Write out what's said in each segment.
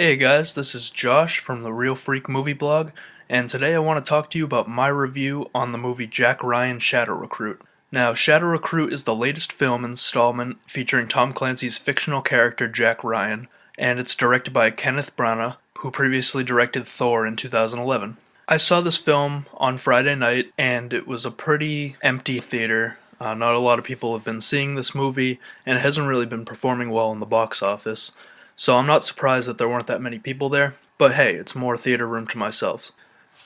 Hey guys, this is Josh from the Real Freak Movie Blog, and today I want to talk to you about my review on the movie Jack Ryan Shadow Recruit. Now, Shadow Recruit is the latest film installment featuring Tom Clancy's fictional character Jack Ryan, and it's directed by Kenneth Branagh, who previously directed Thor in 2011. I saw this film on Friday night, and it was a pretty empty theater. Not a lot of people have been seeing this movie, and it hasn't really been performing well in the box office. So I'm not surprised that there weren't that many people there, but hey, it's more theater room to myself.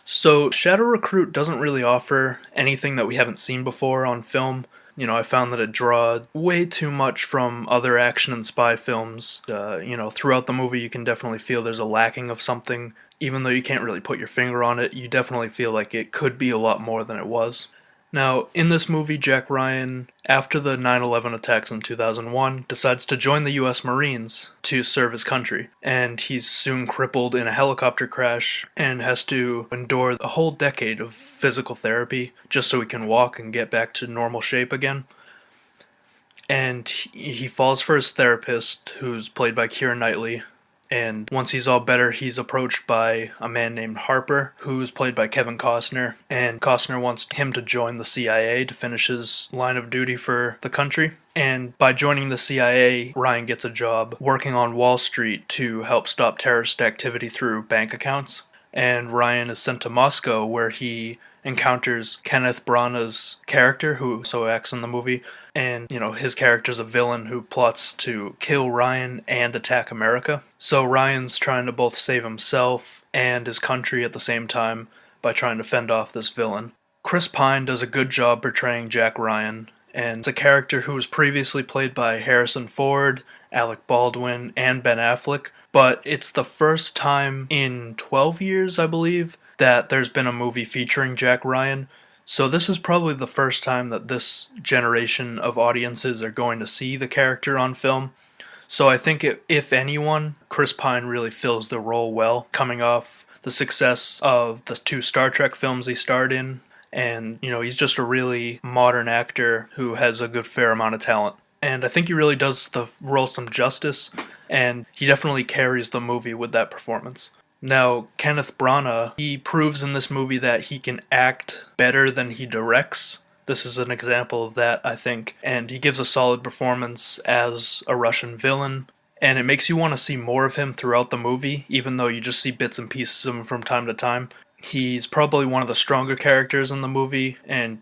So Shadow Recruit doesn't really offer anything that we haven't seen before on film. I found that it draws way too much from other action and spy films. Throughout the movie you can definitely feel there's a lacking of something. Even though you can't really put your finger on it, you definitely feel like it could be a lot more than it was. Now, in this movie, Jack Ryan, after the 9/11 attacks in 2001, decides to join the US Marines to serve his country, and he's soon crippled in a helicopter crash and has to endure a whole decade of physical therapy just so he can walk and get back to normal shape again. And he falls for his therapist, who's played by Keira Knightley. And once he's all better, he's approached by a man named Harper, who's played by Kevin Costner. And Costner wants him to join the CIA to finish his line of duty for the country. And by joining the CIA, Ryan gets a job working on Wall Street to help stop terrorist activity through bank accounts. And Ryan is sent to Moscow, where he encounters Kenneth Branagh's character, who also acts in the movie. And, his character's a villain who plots to kill Ryan and attack America. So Ryan's trying to both save himself and his country at the same time by trying to fend off this villain. Chris Pine does a good job portraying Jack Ryan, and it's a character who was previously played by Harrison Ford, Alec Baldwin, and Ben Affleck, but it's the first time in 12 years, I believe, that there's been a movie featuring Jack Ryan. So this is probably the first time that this generation of audiences are going to see the character on film. So I think if anyone, Chris Pine really fills the role well, coming off the success of the 2 Star Trek films he starred in. And, he's just a really modern actor who has a good fair amount of talent. And I think he really does the role some justice, and he definitely carries the movie with that performance. Now, Kenneth Branagh, he proves in this movie that he can act better than he directs. This is an example of that, I think. And he gives a solid performance as a Russian villain. And it makes you want to see more of him throughout the movie, even though you just see bits and pieces of him from time to time. He's probably one of the stronger characters in the movie, and,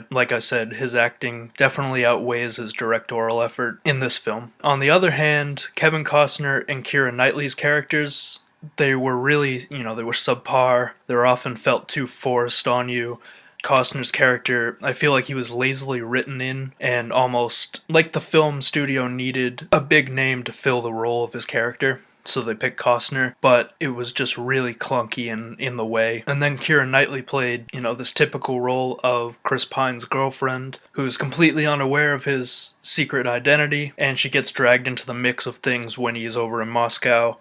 like I said, his acting definitely outweighs his directorial effort in this film. On the other hand, Kevin Costner and Keira Knightley's characters, they were really, they were subpar. They were often felt too forced on you. Costner's character, I feel like he was lazily written in, and almost like the film studio needed a big name to fill the role of his character. So they picked Costner, but it was just really clunky and in the way. And then Keira Knightley played, this typical role of Chris Pine's girlfriend, who's completely unaware of his secret identity, and she gets dragged into the mix of things when he's over in Moscow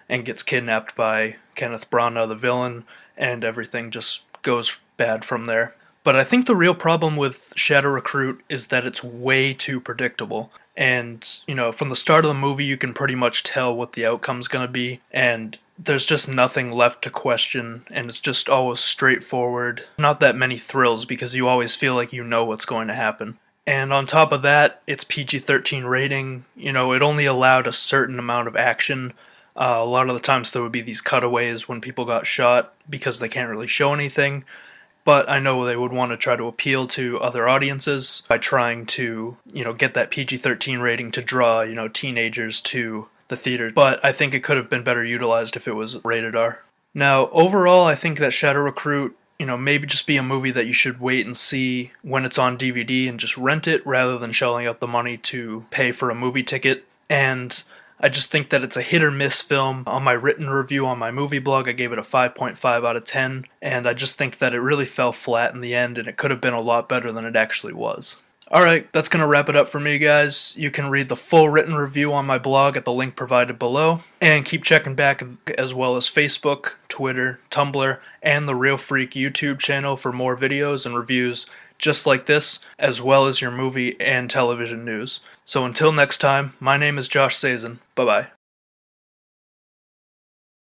and gets kidnapped by Kenneth Branagh, the villain, and everything just goes bad from there. But I think the real problem with Shadow Recruit is that it's way too predictable. And, from the start of the movie, you can pretty much tell what the outcome's going to be, and there's just nothing left to question, and it's just always straightforward. Not that many thrills, because you always feel like you know what's going to happen. And on top of that, it's PG-13 rating. It only allowed a certain amount of action. A lot of the times there would be these cutaways when people got shot, because they can't really show anything. But I know they would want to try to appeal to other audiences by trying to, get that PG-13 rating to draw, teenagers to the theater. But I think it could have been better utilized if it was rated R. Now, overall, I think that Shadow Recruit, maybe just be a movie that you should wait and see when it's on DVD and just rent it rather than shelling out the money to pay for a movie ticket. And I just think that it's a hit or miss film. On my written review on my movie blog, I gave it a 5.5 out of 10, and I just think that it really fell flat in the end, and it could have been a lot better than it actually was. Alright, that's going to wrap it up for me, guys. You can read the full written review on my blog at the link provided below, and keep checking back as well as Facebook, Twitter, Tumblr, and the Real Freak YouTube channel for more videos and reviews just like this, as well as your movie and television news. So until next time, my name is Josh Sazin. Bye-bye.